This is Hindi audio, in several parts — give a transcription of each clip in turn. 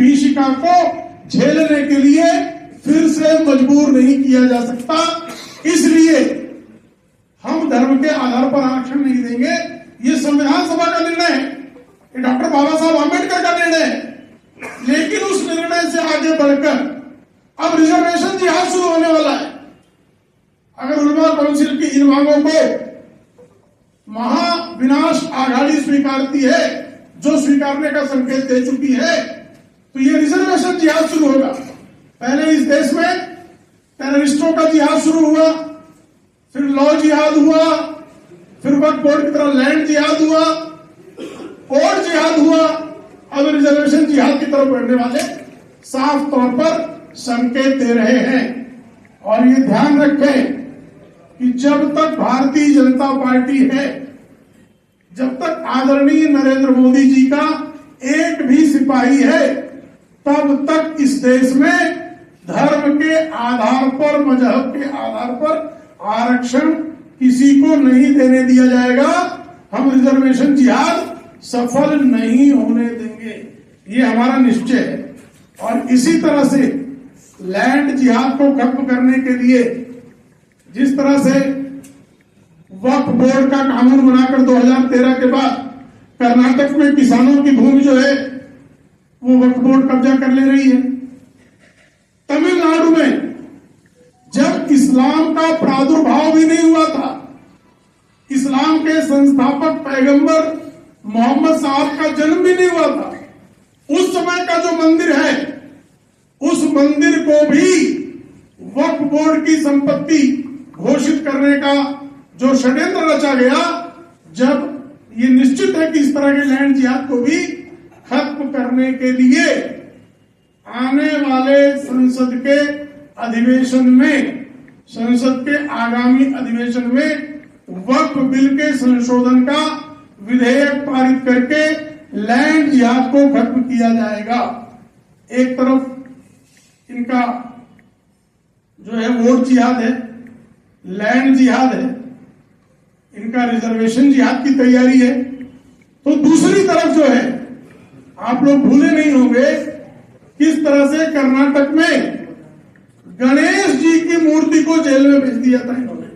विभीषिका को झेलने के लिए फिर से मजबूर नहीं किया जा सकता। इसलिए हम धर्म के आधार पर आरक्षण नहीं देंगे। ये संविधान सभा का निर्णय है, ये डॉक्टर बाबा साहब आम्बेडकर का निर्णय है, लेकिन उस निर्णय से आगे बढ़कर अब रिजर्वेशन जिहाद शुरू होने वाला है। अगर उलमा काउंसिल की इन मांगों को महाविनाश आघाड़ी स्वीकारती है, जो स्वीकारने का संकेत दे चुकी है, तो ये रिजर्वेशन जिहाद शुरू होगा। पहले इस देश में टेररिस्टों का जिहाद शुरू हुआ, फिर लॉ जिहाद हुआ, फिर वक्फ बोर्ड की तरह लैंड जिहाद हुआ, कोर्ट जिहाद हुआ, अब रिजर्वेशन जिहाद की तरफ बढ़ने वाले साफ तौर पर संकेत दे रहे हैं। और ये ध्यान रखें कि जब तक भारतीय जनता पार्टी है, जब तक आदरणीय नरेंद्र मोदी जी का एक भी सिपाही है, तब तक इस देश में धर्म के आधार पर, मजहब के आधार पर आरक्षण किसी को नहीं देने दिया जाएगा। हम रिजर्वेशन जिहाद सफल नहीं होने देंगे, ये हमारा निश्चय है। और इसी तरह से लैंड जिहाद को खत्म करने के लिए जिस तरह से वक्फ बोर्ड का कानून बनाकर 2013 के बाद कर्नाटक में किसानों की भूमि जो है वो वक्फ बोर्ड कब्जा कर ले रही है। तमिलनाडु में जब इस्लाम का प्रादुर्भाव भी नहीं हुआ था, इस्लाम के संस्थापक पैगंबर मोहम्मद साहब का जन्म भी नहीं हुआ था, उस समय का जो मंदिर है, उस मंदिर को भी वक्फ बोर्ड की संपत्ति घोषित करने का जो षड्यंत्र रचा गया, जब ये निश्चित है कि इस तरह के लैंड जिहाद को भी खत्म करने के लिए आने वाले संसद के अधिवेशन में, संसद के आगामी अधिवेशन में वक्फ बिल के संशोधन का विधेयक पारित करके लैंड जिहाद को खत्म किया जाएगा। एक तरफ इनका जो है वोट जिहाद है, लैंड जिहाद है, इनका रिजर्वेशन जिहाद की तैयारी है, तो दूसरी तरफ जो है, आप लोग भूले नहीं होंगे किस तरह से कर्नाटक में गणेश जी की मूर्ति को जेल में भेज दिया था इन्होंने।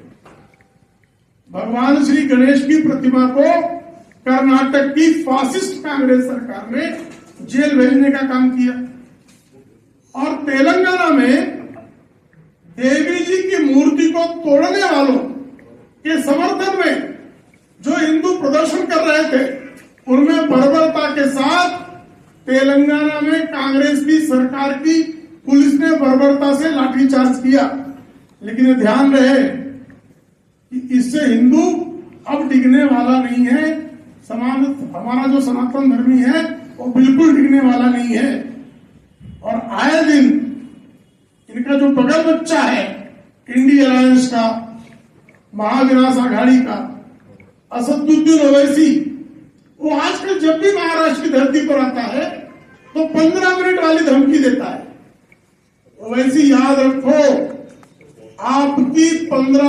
भगवान श्री गणेश की प्रतिमा को कर्नाटक की फासिस्ट कांग्रेस सरकार ने जेल भेजने का काम किया। और तेलंगाना में देवी जी की मूर्ति को तोड़ने वालों के समर्थन में जो हिंदू प्रदर्शन कर रहे थे, उनमें बर्बरता के साथ तेलंगाना में कांग्रेस की सरकार की पुलिस ने बर्बरता से लाठीचार्ज किया। लेकिन ध्यान रहे कि इससे हिंदू अब डिगने वाला नहीं है। हमारा जो सनातन धर्मी है वो बिल्कुल डिगने वाला नहीं है। और आए दिन इनका जो बगल बच्चा है इंडिया अलायंस का, महाविनाश आघाड़ी का, असदुद्दीन ओवैसी, वो आजकल जब भी महाराष्ट्र की धरती पर आता है तो 15 मिनट वाली धमकी देता है। ओवैसी याद रखो, आपकी 15